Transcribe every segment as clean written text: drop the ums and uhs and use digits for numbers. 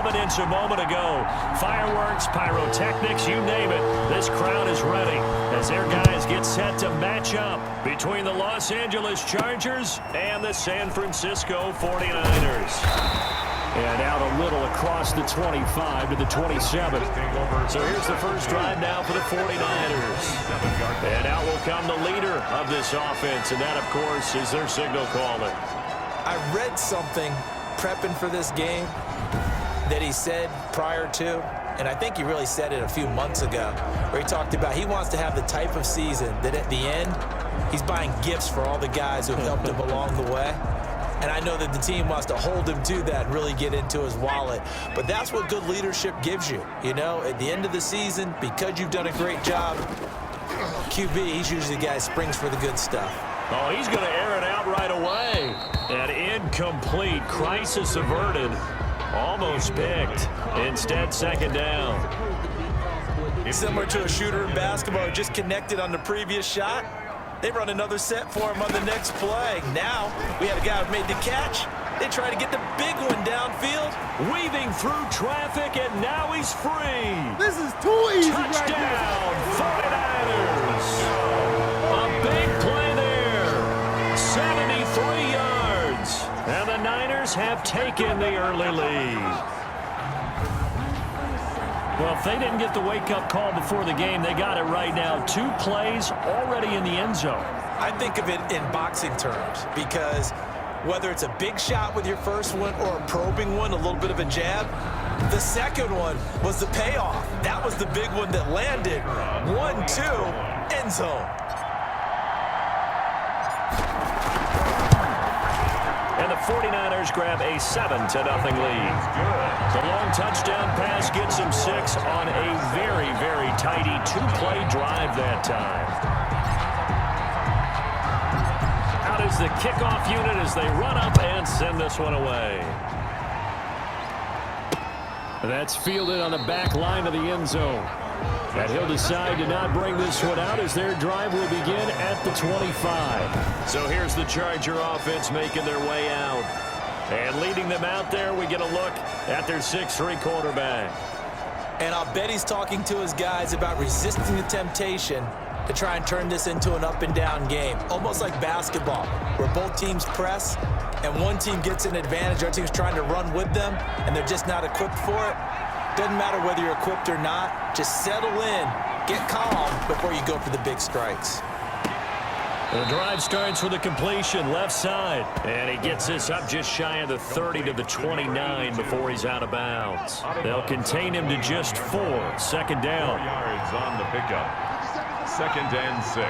evidence a moment ago. Fireworks, pyrotechnics, you name it. This crowd is ready as their guys get set to match up between the Los Angeles Chargers and the San Francisco 49ers. And out a little across the 25 to the 27. So here's the first drive now for the 49ers. And out will come the leader of this offense, and that, of course, is their signal caller. I read something prepping for this game that he said prior to, and I think he really said it a few months ago, where he talked about he wants to have the type of season that at the end, he's buying gifts for all the guys who have helped him along the way. And I know that the team wants to hold him to that and really get into his wallet. But that's what good leadership gives you. You know, at the end of the season, because you've done a great job, QB, he's usually the guy who springs for the good stuff. Oh, he's going to air it out right away. And incomplete. Crisis averted. Almost picked. Instead, second down. Similar to a shooter in basketball who just connected on the previous shot. They run another set for him on the next play. Now, we have a guy who made the catch. They try to get the big one downfield. Weaving through traffic, and now he's free. This is too easy. Touchdown, 49ers. A big play there. 73 yards. And the Niners have taken the early lead. Well, if they didn't get the wake-up call before the game, they got it right now. 2 plays already in the end zone. I think of it in boxing terms because whether it's a big shot with your first one or a probing one, a little bit of a jab, the second one was the payoff. That was the big one that landed. 1-2, end zone. And the 49ers grab a 7-0 lead. The long touchdown pass gets them 6 on a very, very tidy 2-play drive that time. Out is the kickoff unit as they run up and send this one away. That's fielded on the back line of the end zone. And he'll decide to not bring this one out as their drive will begin at the 25. So here's the Charger offense making their way out. And leading them out there, we get a look at their 6'3" quarterback. And I'll bet he's talking to his guys about resisting the temptation to try and turn this into an up-and-down game. Almost like basketball, where both teams press, and one team gets an advantage, our team's trying to run with them, and they're just not equipped for it. Doesn't matter whether you're equipped or not. Just settle in, get calm before you go for the big strikes. The drive starts with a completion left side. And he gets this up just shy of the 30 to the 29 before he's out of bounds. They'll contain him to just 4. Second down. 4 yards on the pickup. 2nd and 6.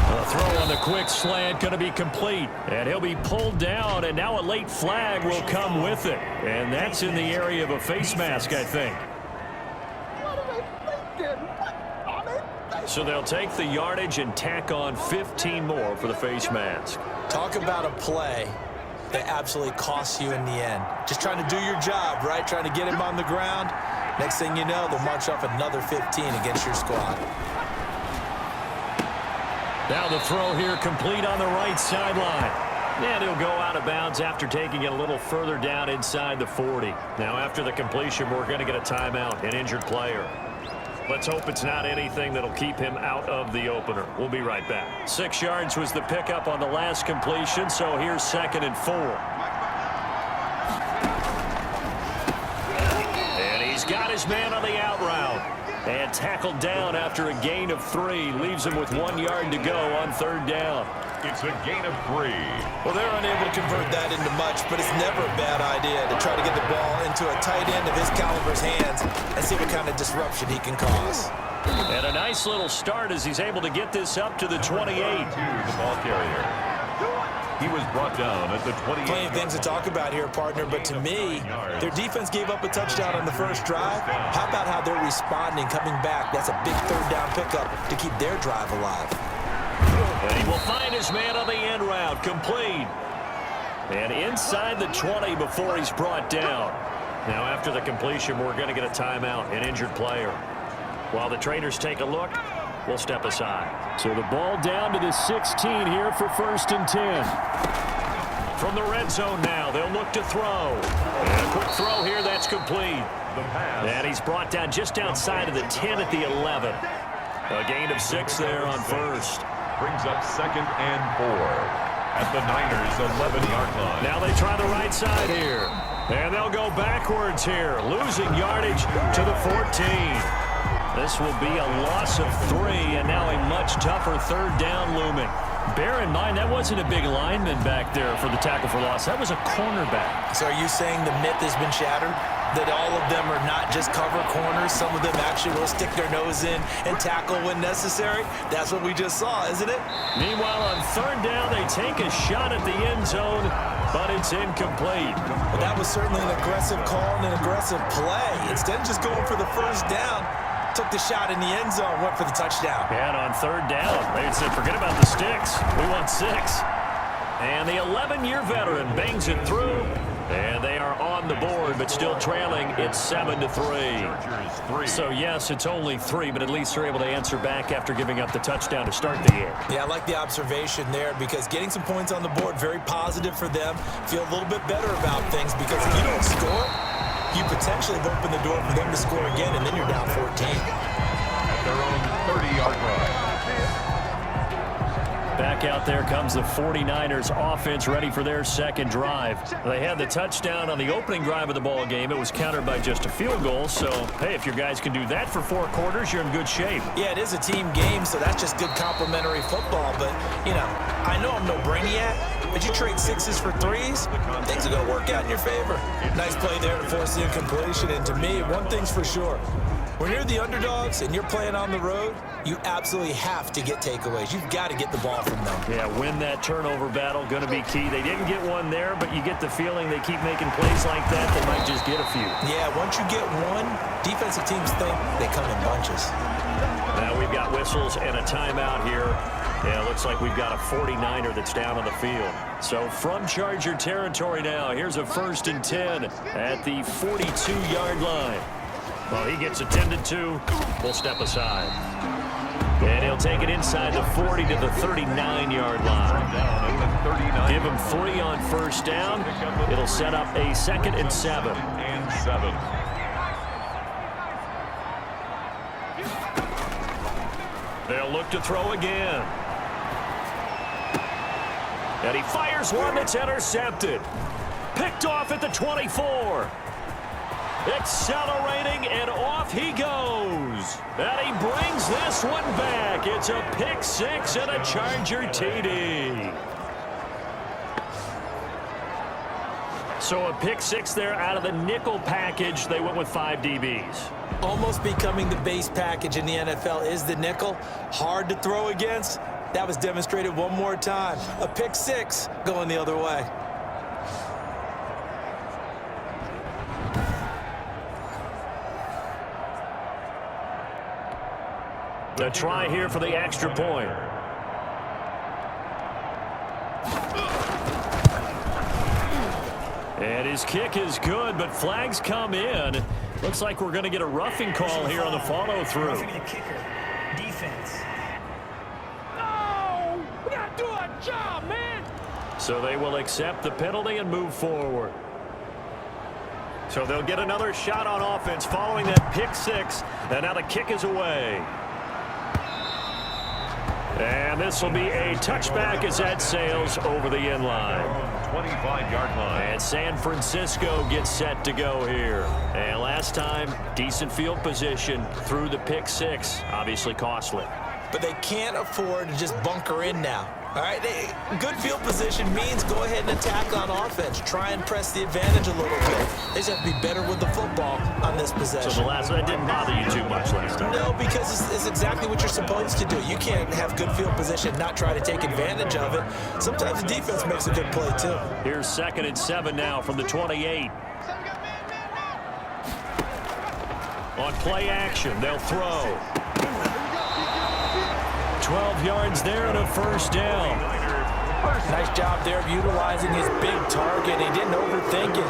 A throw on the quick slant going to be complete. And he'll be pulled down, and now a late flag will come with it. And that's in the area of a face mask, I think. So they'll take the yardage and tack on 15 more for the face mask. Talk about a play that absolutely costs you in the end. Just trying to do your job, right? Trying to get him on the ground. Next thing you know, they'll march off another 15 against your squad. Now the throw here complete on the right sideline. And he'll go out of bounds after taking it a little further down inside the 40. Now after the completion, we're going to get a timeout, an injured player. Let's hope it's not anything that'll keep him out of the opener. We'll be right back. 6 yards was the pickup on the last completion, so here's 2nd and 4. And he's got his man on the out route. And tackled down after a gain of 3. Leaves him with 1 yard to go on 3rd down. It's a gain of 3. Well, they're unable to convert that into much, but it's never a bad idea to try to get the ball into a tight end of his caliber's hands and see what kind of disruption he can cause. And a nice little start as he's able to get this up to the 28. The ball carrier. He was brought down at the 28. Plenty of things to talk about here, partner, but to me, their defense gave up a touchdown on the first drive. How about how they're responding, coming back? That's a big 3rd down pickup to keep their drive alive. And he will find his man on the end route, complete. And inside the 20 before he's brought down. Now after the completion, we're going to get a timeout, an injured player. While the traders take a look, we'll step aside. So the ball down to the 16 here for 1st and 10. From the red zone now, they'll look to throw. And a quick throw here, that's complete. And he's brought down just outside of the 10 at the 11. A gain of 6 there on first. Brings up 2nd and 4 at the Niners' 11-yard line. Now they try the right side here. And they'll go backwards here, losing yardage to the 14. This will be a loss of 3, and now a much tougher 3rd down looming. Bear in mind, that wasn't a big lineman back there for the tackle for loss. That was a cornerback. So are you saying the myth has been shattered? That all of them are not just cover corners? Some of them actually will stick their nose in and tackle when necessary? That's what we just saw, isn't it? Meanwhile, on 3rd down, they take a shot at the end zone, but it's incomplete. Well, that was certainly an aggressive call and an aggressive play. Instead of just going for the 1st down, took the shot in the end zone, went for the touchdown. And on 3rd down, they said, forget about the sticks. We want 6. And the 11-year veteran bangs it through. And they are on the board, but still trailing. It's 7-3. So, yes, it's only 3, but at least they're able to answer back after giving up the touchdown to start the game. Yeah, I like the observation there because getting some points on the board, very positive for them. Feel a little bit better about things because if you don't score, you potentially have opened the door for them to score again, and then you're down 14. At their own 30-yard line. Back out there comes the 49ers offense ready for their 2nd drive. They had the touchdown on the opening drive of the ball game. It was countered by just a field goal. So, hey, if your guys can do that for 4 quarters, you're in good shape. Yeah, it is a team game, so that's just good complementary football. But, you know, I know I'm no brainiac, but you trade 6s for 3s, things are going to work out in your favor. Nice play there to force the incompletion. And to me, one thing's for sure. When you're the underdogs and you're playing on the road, you absolutely have to get takeaways. You've got to get the ball from them. Yeah, win that turnover battle, going to be key. They didn't get one there, but you get the feeling they keep making plays like that, they might just get a few. Yeah, once you get one, defensive teams think they come in bunches. Now we've got whistles and a timeout here. Yeah, looks like we've got a 49er that's down on the field. So from Charger territory now, here's a 1st and 10 at the 42-yard line. Well, he gets attended to. We'll step aside. And he'll take it inside the 40 to the 39-yard line. Give him 3 on 1st down. It'll set up a 2nd and 7. They'll look to throw again. And he fires one that's intercepted. Picked off at the 24. Accelerating, and off he goes. And he brings this one back. It's a pick 6 and a Charger TD. So a pick 6 there out of the nickel package. They went with 5 DBs. Almost becoming the base package in the NFL is the nickel. Hard to throw against. That was demonstrated one more time. A pick 6 going the other way. A try here for the extra point. And his kick is good, but flags come in. Looks like we're going to get a roughing call here on the follow-through. Roughing a kicker. Defense. No! We gotta do our job, man! So they will accept the penalty and move forward. So they'll get another shot on offense following that pick 6. And now the kick is away. And this will be a touchback as that sails over the end line. 25-yard line. And San Francisco gets set to go here. And last time, decent field position through the pick 6. Obviously costly. But they can't afford to just bunker in now. All right, good field position means go ahead and attack on offense. Try and press the advantage a little bit. They just have to be better with the football on this possession. So that didn't bother you too much last time? No, because it's exactly what you're supposed to do. You can't have good field position, not try to take advantage of it. Sometimes the defense makes a good play, too. Here's 2nd and 7 now from the 28. On play action, they'll throw. 12 yards there and a 1st down. Nice job there of utilizing his big target. He didn't overthink it.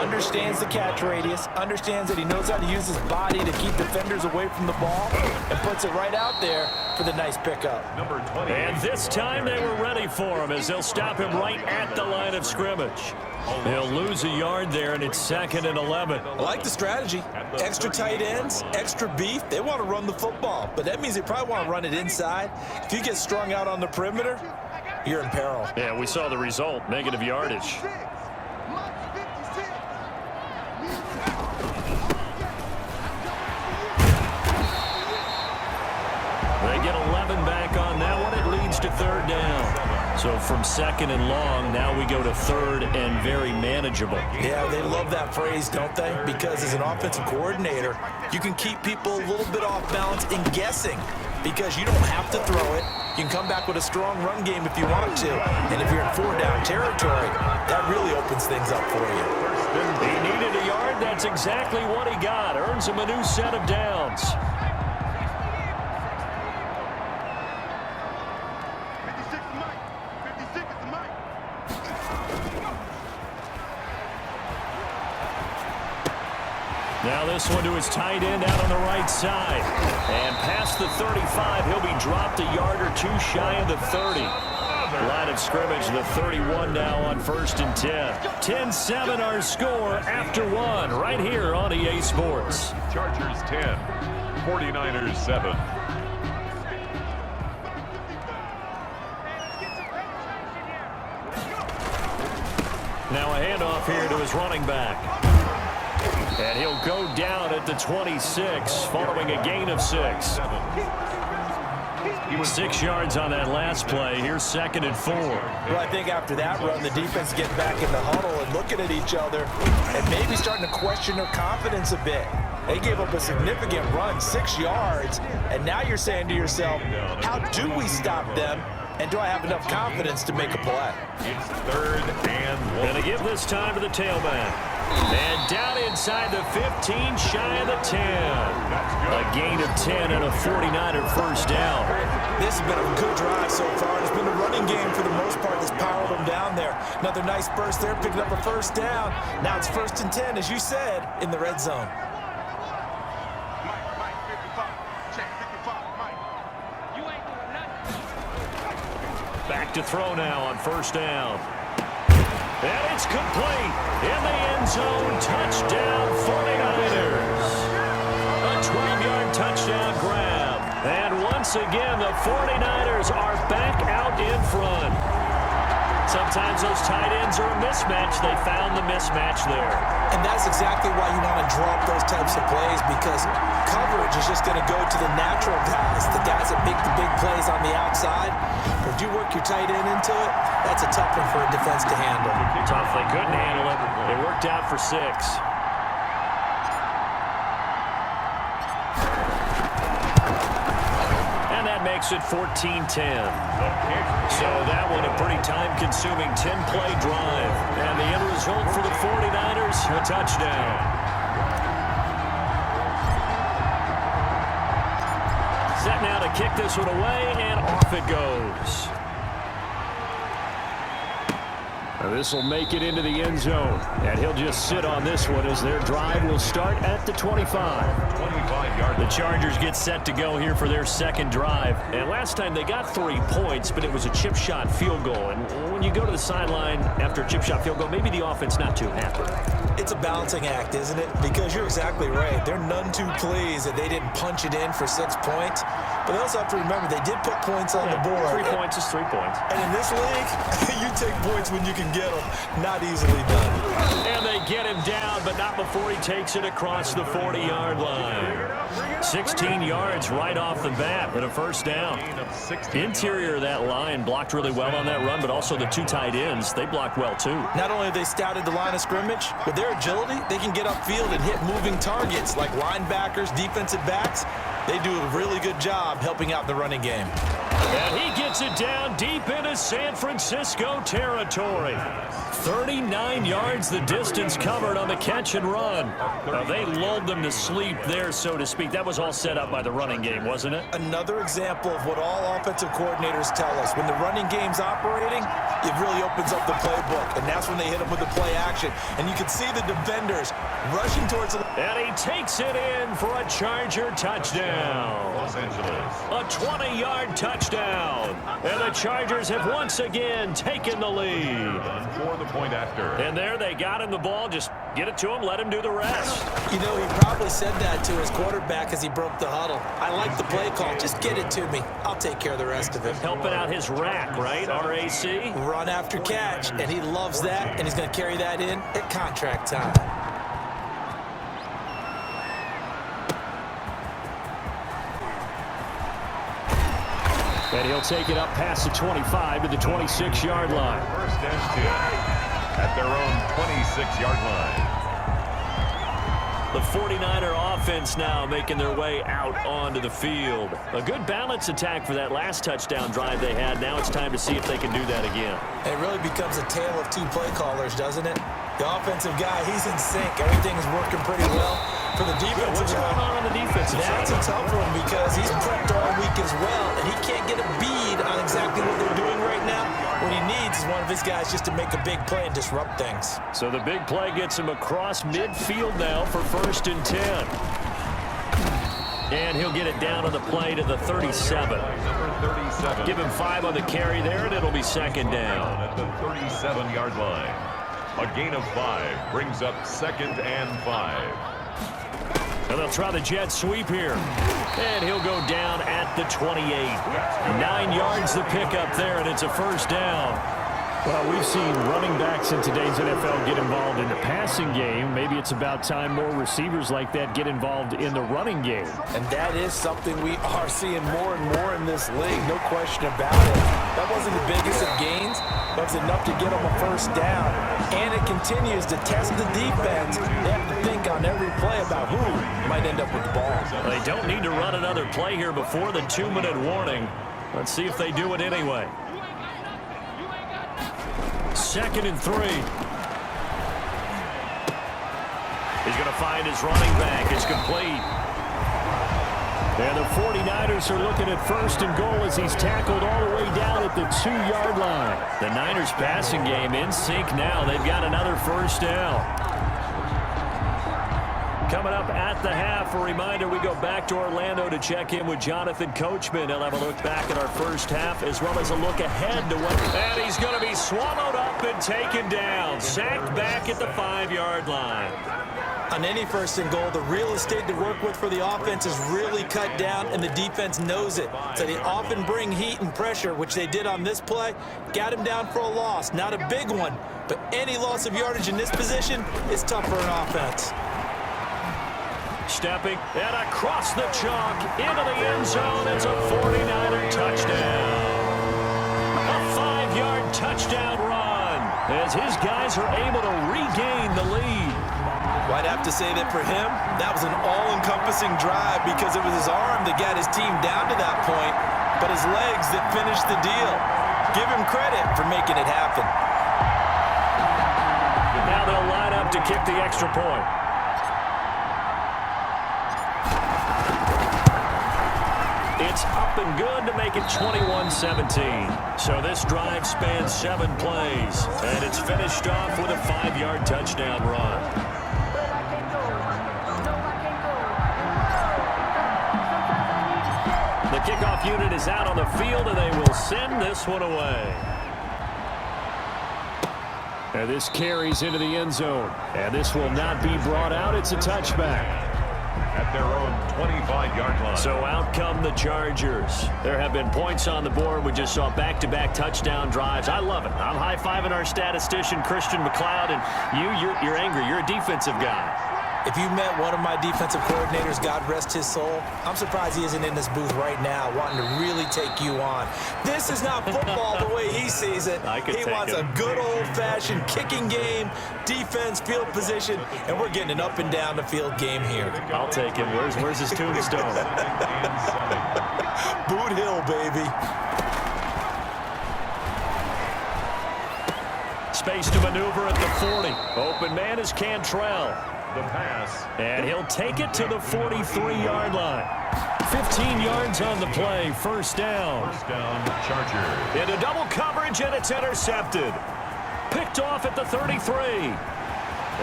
understands the catch radius, understands that he knows how to use his body to keep defenders away from the ball, and puts it right out there for the nice pickup. Number 20. And this time they were ready for him as they'll stop him right at the line of scrimmage. He'll lose a yard there, and it's 2nd and 11. I like the strategy. Extra tight ends, extra beef. They want to run the football, but that means they probably want to run it inside. If you get strung out on the perimeter, you're in peril. Yeah, we saw the result, negative yardage. They get 11 back on that one. It leads to 3rd down. So from 2nd and long, now we go to 3rd and very manageable. Yeah, they love that phrase, don't they? Because as an offensive coordinator, you can keep people a little bit off balance in guessing because you don't have to throw it. You can come back with a strong run game if you want to. And if you're in 4-down territory, that really opens things up for you. He needed a yard. That's exactly what he got. Earns him a new set of downs. Now this one to his tight end out on the right side. And past the 35, he'll be dropped a yard or two shy of the 30. Line of scrimmage, the 31 now on 1st and 10. 10-7 our score after one right here on EA Sports. Chargers 10, 49ers 7. Now a handoff here to his running back. And he'll go down at the 26 following a gain of 6. He was 6 yards on that last play. Here's 2nd and 4. Well, I think after that run, the defense get back in the huddle and looking at each other and maybe starting to question their confidence a bit. They gave up a significant run, 6 yards, and now you're saying to yourself, how do we stop them? And do I have enough confidence to make a play? It's 3rd and 1. And to give this time to the tailback. And down inside the 15, shy of the 10. A gain of 10 and a 49er first down. This has been a good drive so far. It's been a running game for the most part that's powered them down there. Another nice burst there, picking up a first down. Now it's 1st and 10, as you said, in the red zone. Back to throw now on 1st down. And it's complete. In the end zone, touchdown 49ers. A 12-yard touchdown grab. And once again, the 49ers are back out in front. Sometimes those tight ends are a mismatch. They found the mismatch there. And that's exactly why you want to draw up those types of plays, because coverage is just going to go to the natural guys, the guys that make the big plays on the outside. But if you work your tight end into it, that's a tough one for a defense to handle. Tough. They couldn't handle it. It worked out for 6. And that makes it 14-10. So that one a pretty time-consuming 10-play drive. And the end result for the 49ers, a touchdown. Set now to kick this one away, and off it goes. This will make it into the end zone, and he'll just sit on this one as their drive will start at the 25. 25-yard. The Chargers get set to go here for their 2nd drive. And last time they got 3 points, but it was a chip shot field goal. And when you go to the sideline after a chip shot field goal, maybe the offense not too happy. It's a balancing act, isn't it? Because you're exactly right. They're none too pleased that they didn't punch it in for 6 points. But they also have to remember they did put points on the board. 3 points is 3 points. And in this league, you take points when you can get them. Not easily done. And they get him down, but not before he takes it across the 40-yard line. 16 yards right off the bat and a first down. Interior of that line blocked really well on that run, but also the 2 tight ends, they blocked well too. Not only have they scouted the line of scrimmage, with their agility, they can get upfield and hit moving targets like linebackers, defensive backs. They do a really good job helping out the running game. And he gets it down deep into San Francisco territory. 39 yards the distance covered on the catch and run. They lulled them to sleep there, so to speak. That was all set up by the running game, wasn't it? Another example of what all offensive coordinators tell us. When the running game's operating, it really opens up the playbook, and that's when they hit them with the play action. And you can see the defenders rushing towards the... And he takes it in for a Charger touchdown. Los Angeles. A 20-yard touchdown. And the Chargers have once again taken the lead. For the point after. And there they got him the ball. Just get it to him, let him do the rest. You know, he probably said that to his quarterback as he broke the huddle. I like the play call. Just get it to me. I'll take care of the rest of it. Helping out his rack, right? RAC. Run after catch, and he loves that, and he's going to carry that in at contract time. And he'll take it up past the 25 to the 26-yard line. First and 10 at their own 26-yard line. The 49er offense now making their way out onto the field. A good balance attack for that last touchdown drive they had. Now it's time to see if they can do that again. It really becomes a tale of two play callers, doesn't it? The offensive guy, he's in sync. Everything is working pretty well. For the defensive What's going on the defensive side? That's a tough one because he's prepped all week as well, and he can't get a bead on exactly what they're doing right now. What he needs is one of his guys just to make a big play and disrupt things. So the big play gets him across midfield now for 1st and 10. And he'll get it down on the play to the 37. Number 37. Give him 5 on the carry there, and it'll be 2nd down. At the 37-yard line. A gain of 5 brings up 2nd and 5. And they'll try the jet sweep here. And he'll go down at the 28. 9 yards the pickup there, and it's a 1st down. Well, we've seen running backs in today's NFL get involved in the passing game. Maybe it's about time more receivers like that get involved in the running game. And that is something we are seeing more and more in this league, no question about it. That wasn't the biggest of gains, but it's enough to get them a 1st down. And it continues to test the defense. They have to think on every play about who might end up with the ball. They don't need to run another play here before the 2-minute warning. Let's see if they do it anyway. 2nd and 3. He's going to find his running back. It's complete. And the 49ers are looking at 1st and goal as he's tackled all the way down at the 2-yard line. The Niners passing game in sync now. They've got another 1st down. Coming up at the half, a reminder, we go back to Orlando to check in with Jonathan Coachman. He'll have a look back at our 1st half as well as a look ahead to what... And he's going to be swallowed up and taken down. Sacked back at the 5-yard line. On any 1st and goal, the real estate to work with for the offense is really cut down, and the defense knows it. So they often bring heat and pressure, which they did on this play. Got him down for a loss. Not a big one, but any loss of yardage in this position is tough for an offense. Stepping and across the chalk into the end zone. It's a 49er touchdown. A 5-yard touchdown run as his guys are able to regain the lead. Well, I'd have to say that for him, that was an all-encompassing drive because it was his arm that got his team down to that point, but his legs that finished the deal. Give him credit for making it happen. Now they'll line up to kick the extra point. It's up and good to make it 21-17. So this drive spans 7 plays, and it's finished off with a 5-yard touchdown run. The kickoff unit is out on the field, and they will send this one away. And this carries into the end zone, and this will not be brought out. It's a touchback. At their own 25-yard line. So out come the Chargers. There have been points on the board. We just saw back-to-back touchdown drives. I love it. I'm high-fiving our statistician, Christian McLeod, and you're angry. You're a defensive guy. If you met one of my defensive coordinators, God rest his soul, I'm surprised he isn't in this booth right now wanting to really take you on. This is not football the way he sees it. He wants a good old-fashioned kicking game, defense, field position, and we're getting an up-and-down-the-field game here. I'll take him. Where's his tombstone? Boot Hill, baby. space to maneuver at the 40. Open man is Cantrell. The pass. And he'll take it to the 43-yard line. 15 yards on the play, first down. First down, Chargers. Into double coverage, and it's intercepted. Picked off at the 33.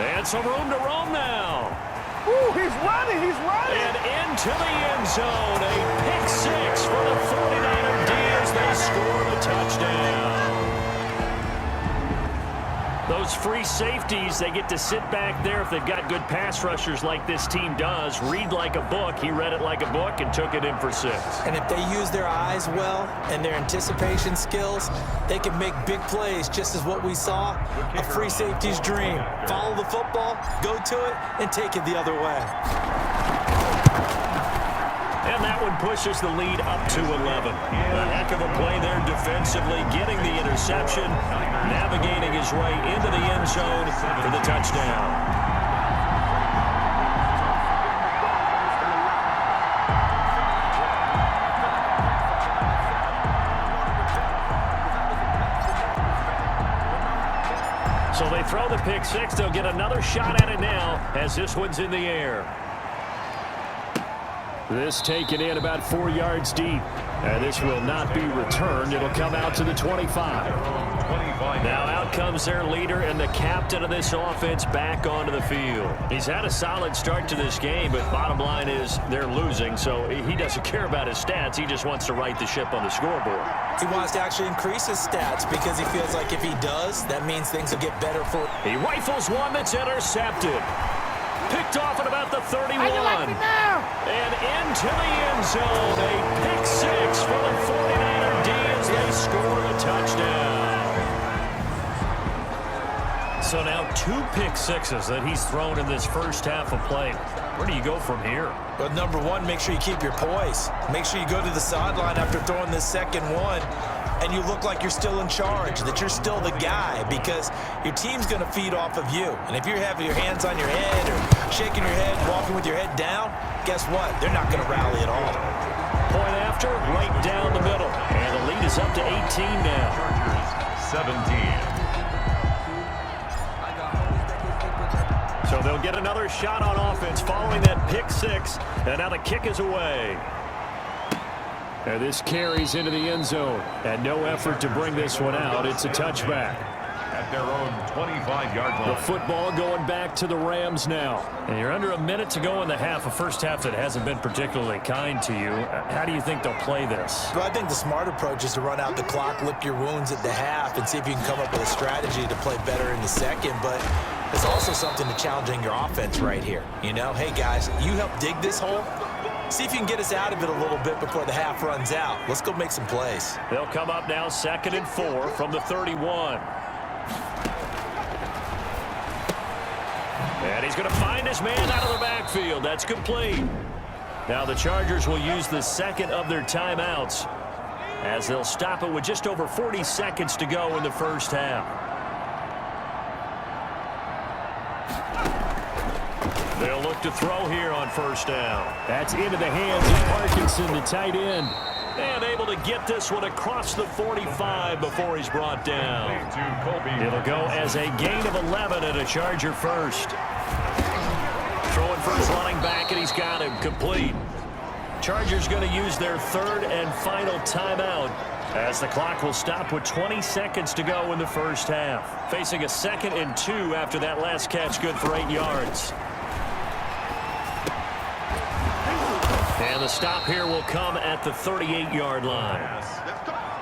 And some room to roam now. Ooh, he's running. And into the end zone. A pick six for the 49er D as they score the touchdown. Those free safeties, they get to sit back there if they've got good pass rushers like this team does. Read like a book. He read it like a book and took it in for 6. And if they use their eyes well and their anticipation skills, they can make big plays, just as what we saw. A free safety's dream. Follow the football, go to it, and take it the other way. And that one pushes the lead up to 11. A heck of a play there defensively, getting the interception, navigating his way into the end zone for the touchdown. So they throw the pick six. They'll get another shot at it now as this one's in the air. This taken in about 4 yards deep. And this will not be returned. It'll come out to the 25. Now out comes their leader and the captain of this offense back onto the field. He's had a solid start to this game, but bottom line is they're losing, so he doesn't care about his stats. He just wants to right the ship on the scoreboard. He wants to actually increase his stats because he feels like if he does, that means things will get better for him. He rifles one that's intercepted. Picked off at about the 31. How you like it now? And into the end zone. A pick six for the 49er D as they score the touchdown. So now 2 pick sixes that he's thrown in this first half of play. Where do you go from here? Well, number one, make sure you keep your poise. Make sure you go to the sideline after throwing this second one, and you look like you're still in charge, that you're still the guy, because your team's going to feed off of you. And if you're having your hands on your head or shaking your head, walking with your head down, guess what? They're not going to rally at all. Point after, right down the middle. And the lead is up to 18 now. Chargers, 17. So they'll get another shot on offense following that pick six. And now the kick is away. And this carries into the end zone. And no effort to bring this one out. It's a touchback. At their own 25-yard line. The football going back to the Rams now. And you're under a minute to go in the half. A first half that hasn't been particularly kind to you. How do you think they'll play this? Well, I think the smart approach is to run out the clock, lick your wounds at the half, and see if you can come up with a strategy to play better in the second. But there's also something to challenging your offense right here. You know, hey, guys, you help dig this hole. See if you can get us out of it a little bit before the half runs out. Let's go make some plays. They'll come up now 2nd and 4 from the 31. And he's going to find his man out of the backfield. That's complete. Now the Chargers will use the second of their timeouts as they'll stop it with just over 40 seconds to go in the first half. They'll look to throw here on first down. That's into the hands of Parkinson, the tight end. And able to get this one across the 45 before he's brought down. It'll go as a gain of 11 and a Charger first. Throwing for his running back, and he's got him complete. Chargers going to use their 3rd and final timeout as the clock will stop with 20 seconds to go in the first half. Facing a 2nd and 2 after that last catch, good for 8 yards. And the stop here will come at the 38-yard line.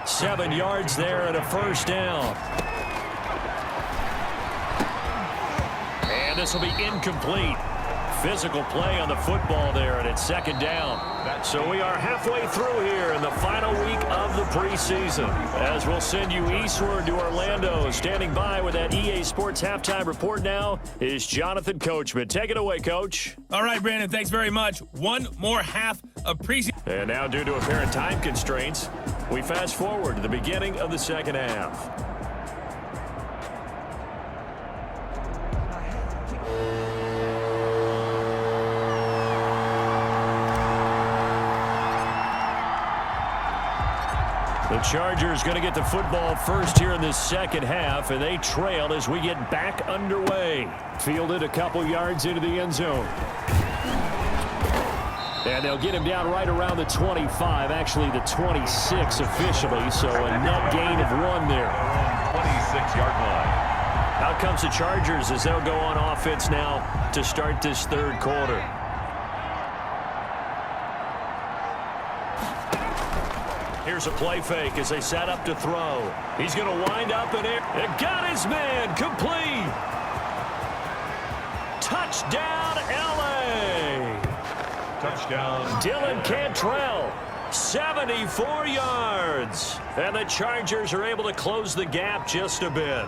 7 yards there and a first down. And this will be incomplete. Physical play on the football there, and it's 2nd down. So we are halfway through here in the final week of the preseason, as we'll send you eastward to Orlando. Standing by with that EA Sports halftime report now is Jonathan Coachman. Take it away, Coach. All right, Brandon, thanks very much. One more half of preseason. And now, due to apparent time constraints, we fast forward to the beginning of the second half. The Chargers going to get the football first here in this second half, and they trail as we get back underway. Fielded a couple yards into the end zone. And they'll get him down right around the 25, actually the 26 officially, so a net gain of 1 there. 26-yard line. Out comes the Chargers as they'll go on offense now to start this third quarter. Here's a play fake as they set up to throw. He's going to wind up in air. It got his man complete. Touchdown, L.A. Touchdown. Dylan Cantrell, 74 yards. And the Chargers are able to close the gap just a bit.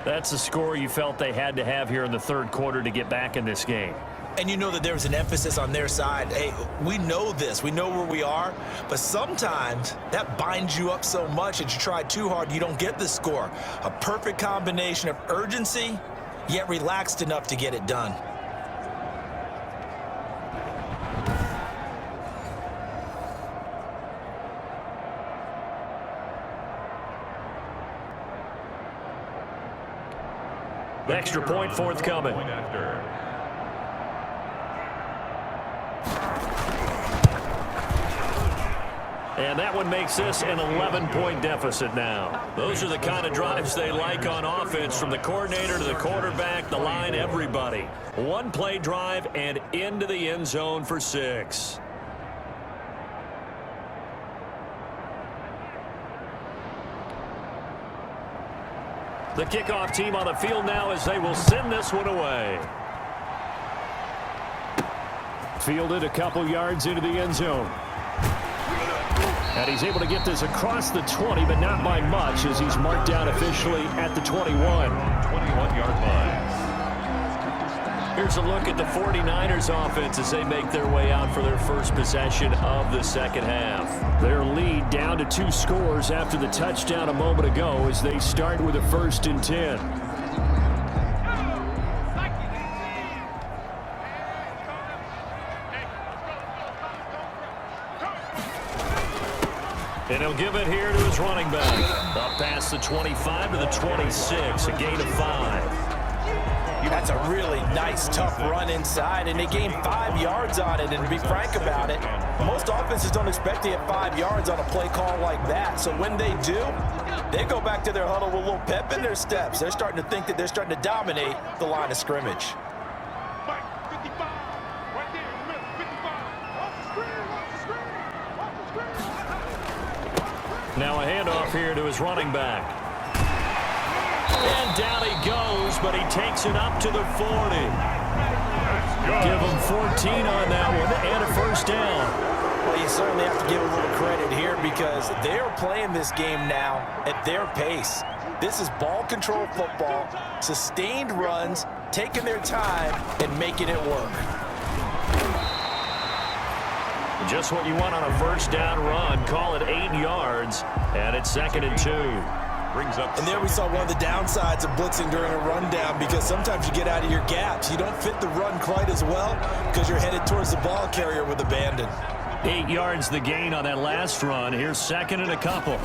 That's the score you felt they had to have here in the third quarter to get back in this game. And you know that there was an emphasis on their side. Hey, we know this. We know where we are. But sometimes that binds you up so much that you try too hard, you don't get the score. A perfect combination of urgency, yet relaxed enough to get it done. The extra point forthcoming. Point after. And that one makes this an 11-point deficit now. Those are the kind of drives they like on offense, from the coordinator to the quarterback, the line, everybody. One play drive and into the end zone for 6. The kickoff team on the field now as they will send this one away. Fielded a couple yards into the end zone. And he's able to get this across the 20, but not by much, as he's marked down officially at the 21. 21-yard line. Here's a look at the 49ers offense as they make their way out for their first possession of the second half. Their lead down to 2 scores after the touchdown a moment ago as they start with a 1st and 10. And he'll give it here to his running back. Up past the 25 to the 26, a gain of 5. That's a really nice, tough run inside, and they gained 5 yards on it. And to be frank about it, most offenses don't expect to get 5 yards on a play call like that. So when they do, they go back to their huddle with a little pep in their steps. They're starting to think that they're starting to dominate the line of scrimmage. Now a handoff here to his running back. And down he goes, but he takes it up to the 40. Give him 14 on that one and a 1st down. Well, you certainly have to give a little credit here because they are playing this game now at their pace. This is ball control football, sustained runs, taking their time and making it work. Just what you want on a 1st down run. Call it 8 yards, and it's 2nd and 2. Brings up. And there we saw one of the downsides of blitzing during a rundown, because sometimes you get out of your gaps. You don't fit the run quite as well because you're headed towards the ball carrier with abandon. 8 yards the gain on that last run. Here's 2nd and a couple.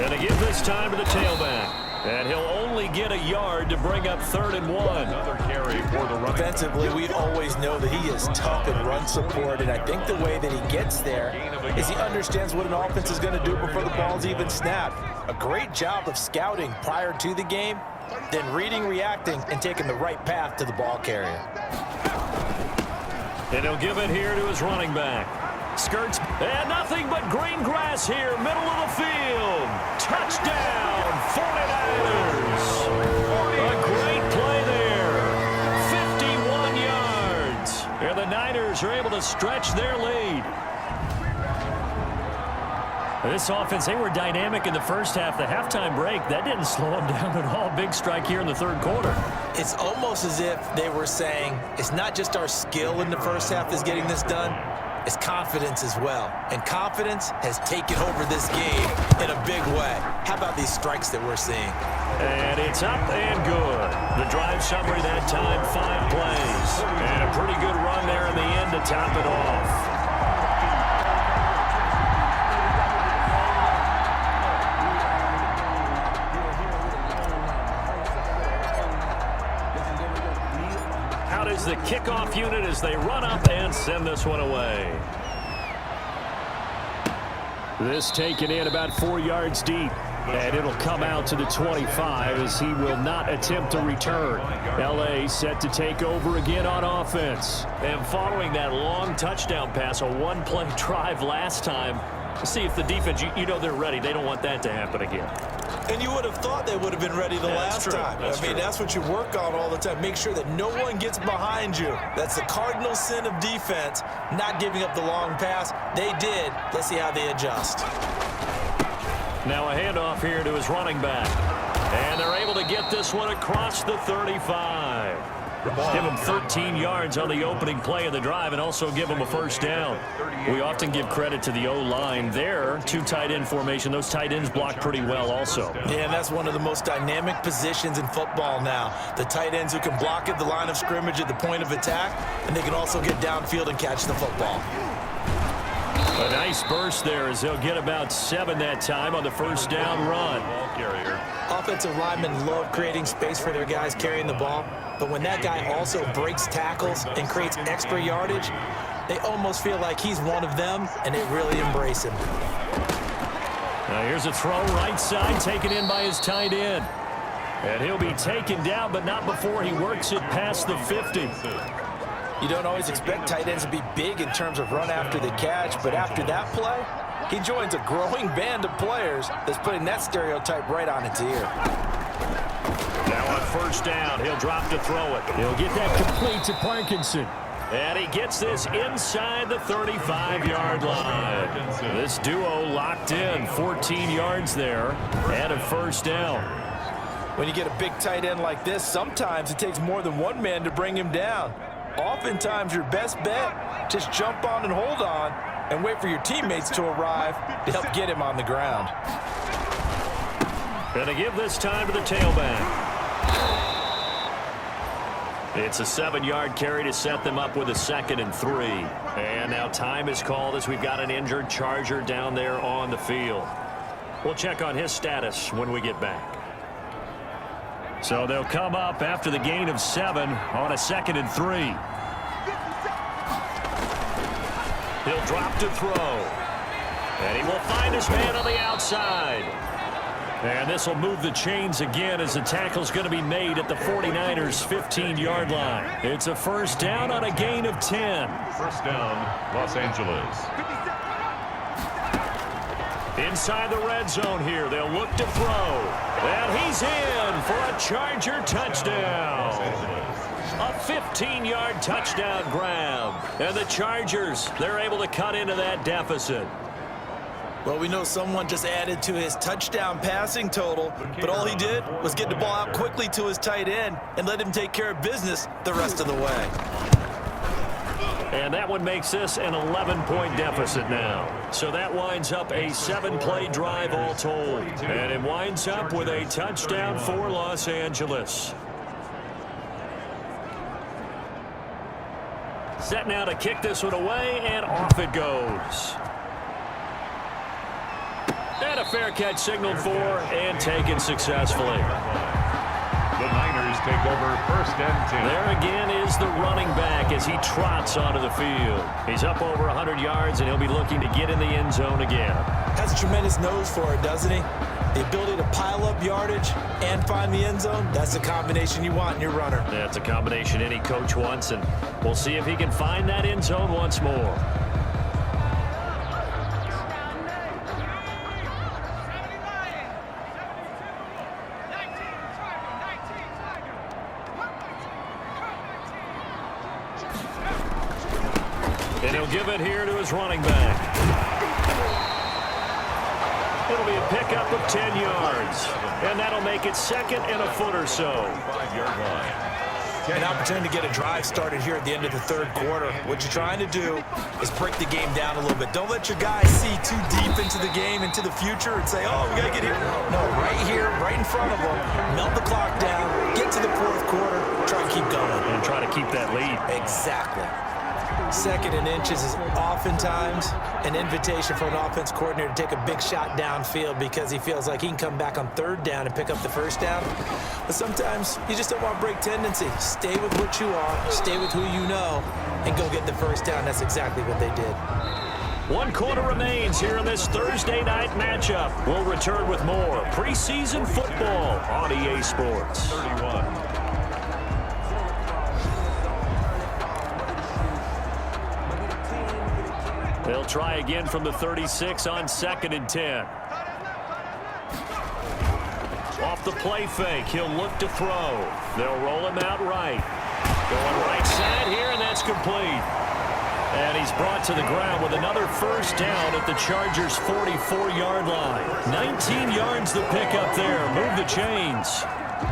And they give this time to the tailback. And he'll only get a yard to bring up 3rd and 1. Another carry for the running. Defensively, we always know that he is tough in run support, and I think the way that he gets there is he understands what an offense is going to do before the ball's even snapped. A great job of scouting prior to the game, then reading, reacting, and taking the right path to the ball carrier. And he'll give it here to his running back. Skirts, and nothing but green grass here, middle of the field. Touchdown, 49ers. A great play there. 51 yards. And the Niners are able to stretch their lead. This offense, they were dynamic in the first half. The halftime break, that didn't slow them down at all. Big strike here in the third quarter. It's almost as if they were saying, it's not just our skill in the first half that's getting this done, it's confidence as well. And confidence has taken over this game in a big way. How about these strikes that we're seeing? And it's up and good. The drive summary that time, 5 plays. And a pretty good run there in the end to top it off. out is the kickoff unit as they run up and send this one away. This taken in about 4 yards deep. And it'll come out to the 25 as he will not attempt to return. L.A. set to take over again on offense. And following that long touchdown pass, a one-play drive last time, see if the defense, you know they're ready. They don't want that to happen again. And you would have thought they would have been ready the last time. I mean, that's what you work on all the time. Make sure that no one gets behind you. That's the cardinal sin of defense, not giving up the long pass. They did. Let's see how they adjust. Now a handoff here to his running back. And they're able to get this one across the 35. Give him 13 yards on the opening play of the drive and also give him a first down. We often give credit to the O-line there. 2 tight end formation. Those tight ends block pretty well also. Yeah, and that's one of the most dynamic positions in football now. The tight ends who can block at the line of scrimmage at the point of attack, and they can also get downfield and catch the football. A nice burst there as they'll get about 7 that time on the first down run. Offensive linemen love creating space for their guys carrying the ball, but when that guy also breaks tackles and creates extra yardage, they almost feel like he's one of them, and they really embrace him. Now here's a throw right side taken in by his tight end. And he'll be taken down, but not before he works it past the 50. You don't always expect tight ends to be big in terms of run after the catch, but after that play, he joins a growing band of players that's putting that stereotype right on its ear. Now on first down, he'll drop to throw it. He'll get that complete to Parkinson. And he gets this inside the 35-yard line. This duo locked in, 14 yards there, and a first down. When you get a big tight end like this, sometimes it takes more than one man to bring him down. Oftentimes, your best bet, just jump on and hold on and wait for your teammates to arrive to help get him on the ground. Going to give this time to the tailback. It's a 7-yard carry to set them up with a 2nd and 3. And now time is called as we've got an injured Charger down there on the field. We'll check on his status when we get back. So they'll come up after the gain of 7 on a 2nd and 3. He'll drop to throw. And he will find his man on the outside. And this will move the chains again as the tackle's going to be made at the 49ers' 15-yard line. It's a first down on a gain of 10. First down, Los Angeles. Inside the red zone here, they'll look to throw. And he's in for a Charger touchdown. A 15-yard touchdown grab. And the Chargers, they're able to cut into that deficit. Well, we know someone just added to his touchdown passing total, but all he did was get the ball out quickly to his tight end and let him take care of business the rest of the way. And that one makes this an 11-point deficit now. So that winds up a 7-play drive all told. And it winds up with a touchdown for Los Angeles. Set now to kick this one away, and off it goes. And a fair catch signaled for and taken successfully. The Niners take over first and 10. There again is the running back as he trots onto the field. He's up over 100 yards, and he'll be looking to get in the end zone again. Has a tremendous nose for it, doesn't he? The ability to pile up yardage and find the end zone, that's the combination you want in your runner. That's a combination any coach wants, and we'll see if he can find that end zone once more. And he'll give it here to his running back. It'll be a pickup of 10 yards. And that'll make it 2nd and a foot or so. 5-yard line. An opportunity to get a drive started here at the end of the third quarter. What you're trying to do is break the game down a little bit. Don't let your guys see too deep into the game, into the future, and say, oh, we got to get here. No, right here, right in front of them, melt the clock down, get to the fourth quarter, try to keep going. And try to keep that lead. Exactly. Second and inches is oftentimes an invitation for an offense coordinator to take a big shot downfield because he feels like he can come back on third down and pick up the first down. But sometimes you just don't want to break tendency. Stay with what you are, stay with who you know, and go get the first down. That's exactly what they did. 1 quarter remains here in this Thursday night matchup. We'll return with more preseason football on EA Sports. 31. They'll try again from the 36 on 2nd and 10. Off the play fake, he'll look to throw. They'll roll him out right. Going right side here, and that's complete. And he's brought to the ground with another first down at the Chargers' 44-yard line. 19 yards to pick up there. Move the chains.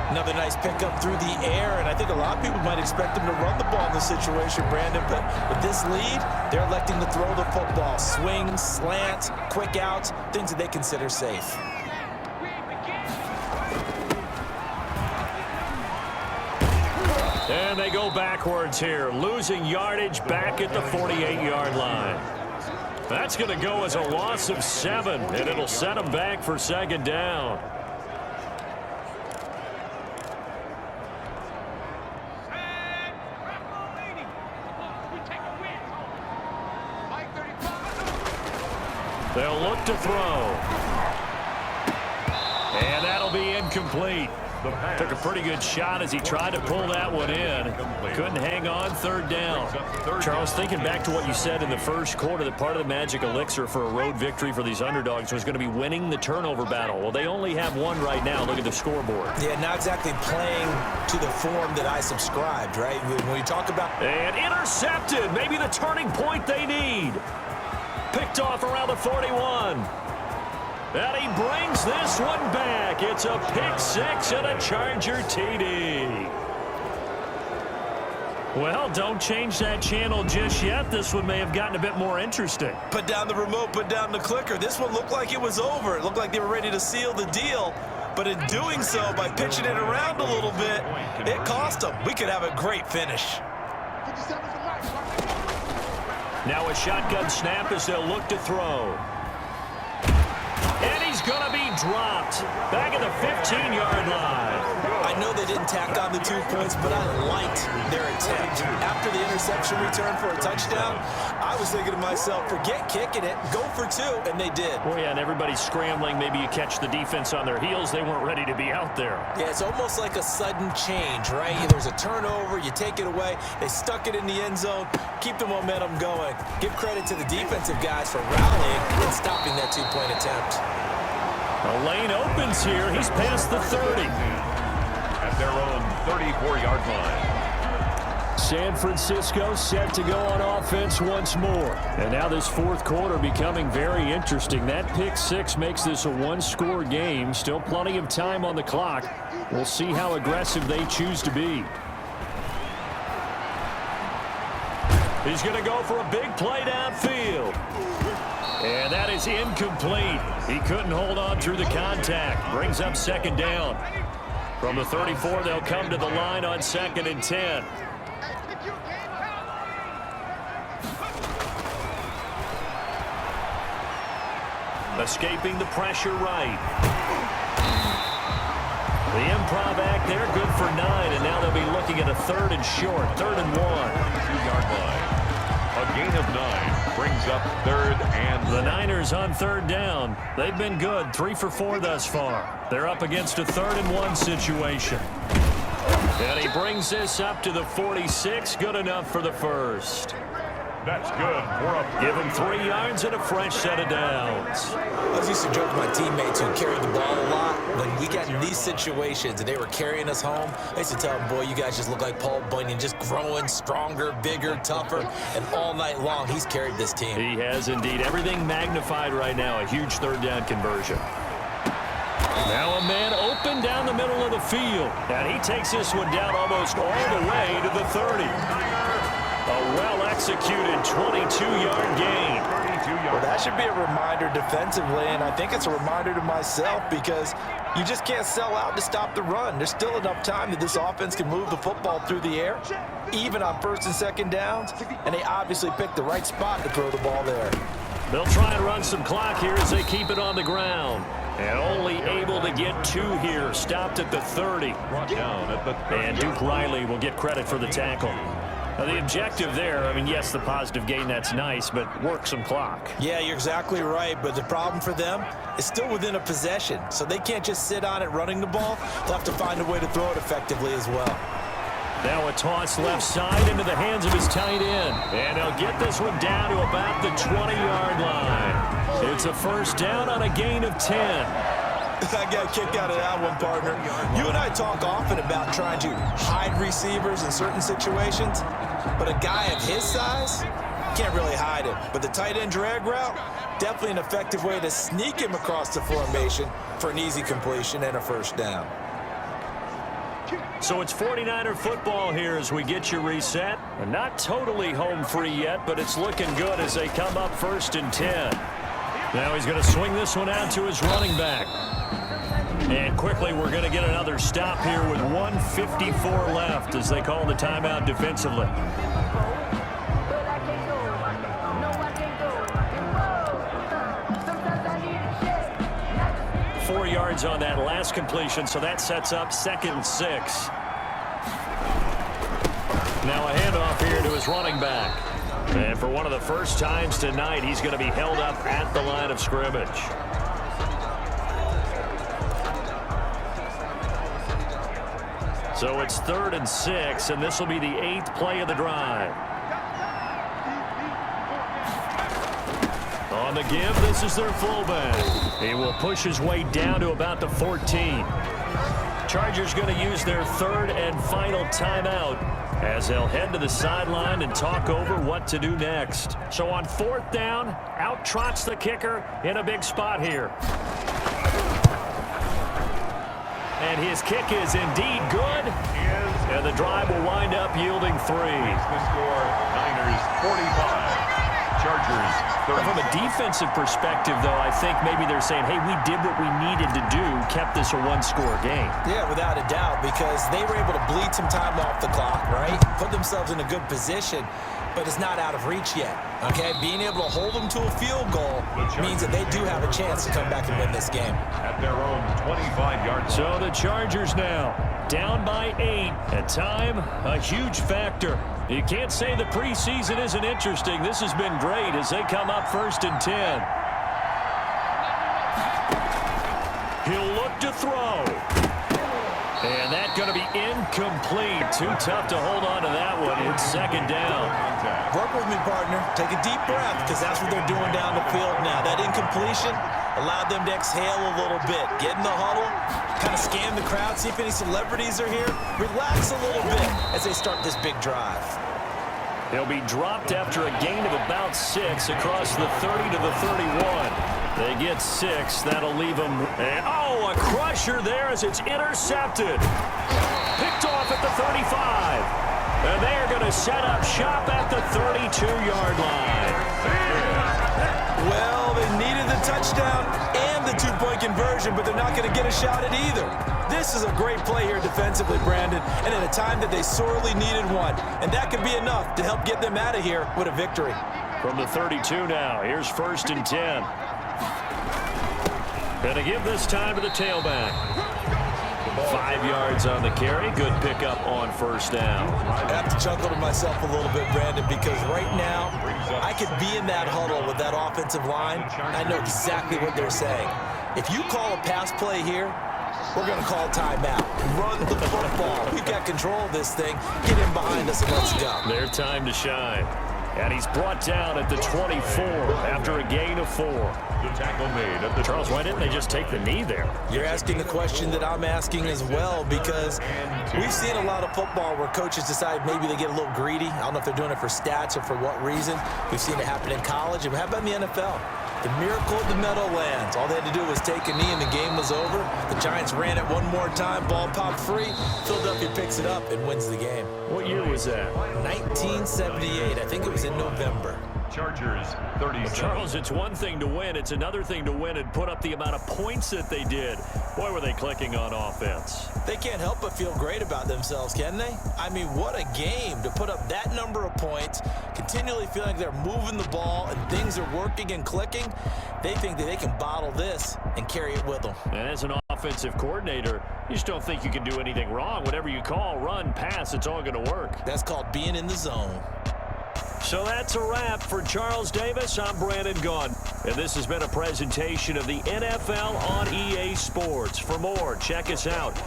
Another nice pickup through the air, and I think a lot of people might expect him to run the ball in this situation, Brandon, but with this lead, they're electing to throw the football. Swing, slant, quick outs, things that they consider safe. And they go backwards here, losing yardage back at the 48-yard line. That's going to go as a loss of 7, and it'll set them back for 2nd down. They'll look to throw. And that'll be incomplete. Took a pretty good shot as he tried to pull that one in. Couldn't hang on, 3rd down. Charles, thinking back to what you said in the first quarter, that part of the magic elixir for a road victory for these underdogs was going to be winning the turnover battle. Well, they only have one right now. Look at the scoreboard. Yeah, not exactly playing to the form that I subscribed, right? When you talk about... And intercepted. Maybe the turning point they need. Picked off around the 41. And he brings this one back. It's a pick 6 and a Charger TD. Well, don't change that channel just yet. This one may have gotten a bit more interesting. Put down the remote, put down the clicker. This one looked like it was over. It looked like they were ready to seal the deal. But in doing so, by pitching it around a little bit, it cost them. We could have a great finish. Now a shotgun snap as they'll look to throw. And he's going to be dropped back at the 15-yard line. I know they didn't tack on the 2 points, but I liked their attempt. After the interception return for a touchdown, I was thinking to myself, forget kicking it, go for 2, and they did. Well, yeah, and everybody's scrambling. Maybe you catch the defense on their heels. They weren't ready to be out there. Yeah, it's almost like a sudden change, right? There's a turnover, you take it away, they stuck it in the end zone, keep the momentum going. Give credit to the defensive guys for rallying and stopping that 2-point attempt. A lane opens here. He's past the 30. At their own 34-yard line. San Francisco set to go on offense once more. And now this 4th quarter becoming very interesting. That pick 6 makes this a 1-score game. Still plenty of time on the clock. We'll see how aggressive they choose to be. He's going to go for a big play downfield. And that is incomplete. He couldn't hold on through the contact. Brings up 2nd down. From the 34, they'll come to the line on 2nd and 10. Escaping the pressure right. The improv act there, good for 9, and now they'll be looking at a 3rd and short, 3rd and 1. 2-yard line. A gain of 9 brings up 3rd and... The Niners on 3rd down. They've been good, 3 for 4 thus far. They're up against a 3rd and 1 situation. And he brings this up to the 46, good enough for the first. That's good for a... Give him 3 yards and a fresh set of downs. I used to joke with my teammates who carried the ball a lot. When we got in these situations and they were carrying us home, I used to tell them, boy, you guys just look like Paul Bunyan, just growing stronger, bigger, tougher, and all night long he's carried this team. He has indeed. Everything magnified right now, a huge 3rd down conversion. Now a man open down the middle of the field, and he takes this one down almost all the way to the 30. A well-executed 22-yard gain. Well, that should be a reminder defensively, and I think it's a reminder to myself because you just can't sell out to stop the run. There's still enough time that this offense can move the football through the air, even on first and second downs, and they obviously picked the right spot to throw the ball there. They'll try and run some clock here as they keep it on the ground. And only able to get 2 here. Stopped at the 30. And Duke Riley will get credit for the tackle. Now, the objective there, I mean, yes, the positive gain, that's nice, but work some clock. Yeah, you're exactly right, but the problem for them is still within a possession, so they can't just sit on it running the ball. They'll have to find a way to throw it effectively as well. Now a toss left side into the hands of his tight end. And they'll get this one down to about the 20-yard line. It's a first down on a gain of 10. I got a kick out of that one, partner. You and I talk often about trying to hide receivers in certain situations, but a guy of his size can't really hide him. But the tight end drag route, definitely an effective way to sneak him across the formation for an easy completion and a first down. So it's 49er football here as we get you reset. And not totally home free yet, but it's looking good as they come up first and 10. Now he's going to swing this one out to his running back. And quickly we're going to get another stop here with 1:54 left as they call the timeout defensively. Four yards on that last completion, so that sets up 2nd and 6. Now a handoff here to his running back. And for one of the first times tonight, he's going to be held up at the line of scrimmage. So it's 3rd and 6, and this will be the 8th play of the drive. On the give, this is their fullback. He will push his way down to about the 14. Chargers going to use their 3rd and final timeout as they'll head to the sideline and talk over what to do next. So on 4th down, out trots the kicker in a big spot here. And his kick is indeed good. And the drive will wind up yielding 3. The score, Niners 45. Chargers 30. From a defensive perspective, though, I think maybe they're saying, hey, we did what we needed to do, kept this a 1-score game. Yeah, without a doubt, because they were able to bleed some time off the clock, right? Put themselves in a good position, but it's not out of reach yet, okay? Being able to hold them to a field goal means that they do have a chance to come back and win this game. At their own 25-yard line. So the Chargers now down by 8. At time, a huge factor. You can't say the preseason isn't interesting. This has been great as they come up 1st and 10. He'll look to throw. And that's going to be incomplete. Too tough to hold on to that one. It's 2nd down. Work with me, partner. Take a deep breath, because that's what they're doing down the field now. That incompletion allowed them to exhale a little bit. Get in the huddle, kind of scan the crowd, see if any celebrities are here. Relax a little bit as they start this big drive. He'll be dropped after a gain of about 6 across the 30 to the 31. They get 6. That'll leave them. And, oh, a crusher there as it's intercepted. Picked off at the 35. And they're going to set up shop at the 32-yard line. Well, they needed the touchdown and the 2-point conversion, but they're not going to get a shot at either. This is a great play here defensively, Brandon, and at a time that they sorely needed one. And that could be enough to help get them out of here with a victory. From the 32 now, here's 1st and 10. Going to give this time to the tailback. 5 yards on the carry. Good pickup on 1st down. I have to chuckle to myself a little bit, Brandon, because right now I could be in that huddle with that offensive line. I know exactly what they're saying. If you call a pass play here, we're going to call timeout. Run the football. We've got control of this thing. Get in behind us and let's go. Their time to shine. And he's brought down at the 24 after a gain of 4. The tackle made at the Charles, why didn't they just take the knee there? You're asking the question that I'm asking as well, because we've seen a lot of football where coaches decide maybe they get a little greedy. I don't know if they're doing it for stats or for what reason. We've seen it happen in college. And how about in the NFL? The miracle of the Meadowlands. All they had to do was take a knee and the game was over. The Giants ran it one more time. Ball popped free. Philadelphia picks it up and wins the game. What year was that? 1978. I think it was in November. Chargers 37. Charles, it's one thing to win. It's another thing to win and put up the amount of points that they did. Boy, were they clicking on offense. They can't help but feel great about themselves, can they? I mean, what a game to put up that number of points, continually feeling like they're moving the ball and things are working and clicking. They think that they can bottle this and carry it with them. And as an offensive coordinator, you just don't think you can do anything wrong. Whatever you call, run, pass, it's all going to work. That's called being in the zone. So that's a wrap for Charles Davis. I'm Brandon Gaudin, and this has been a presentation of the NFL on EA Sports. For more, check us out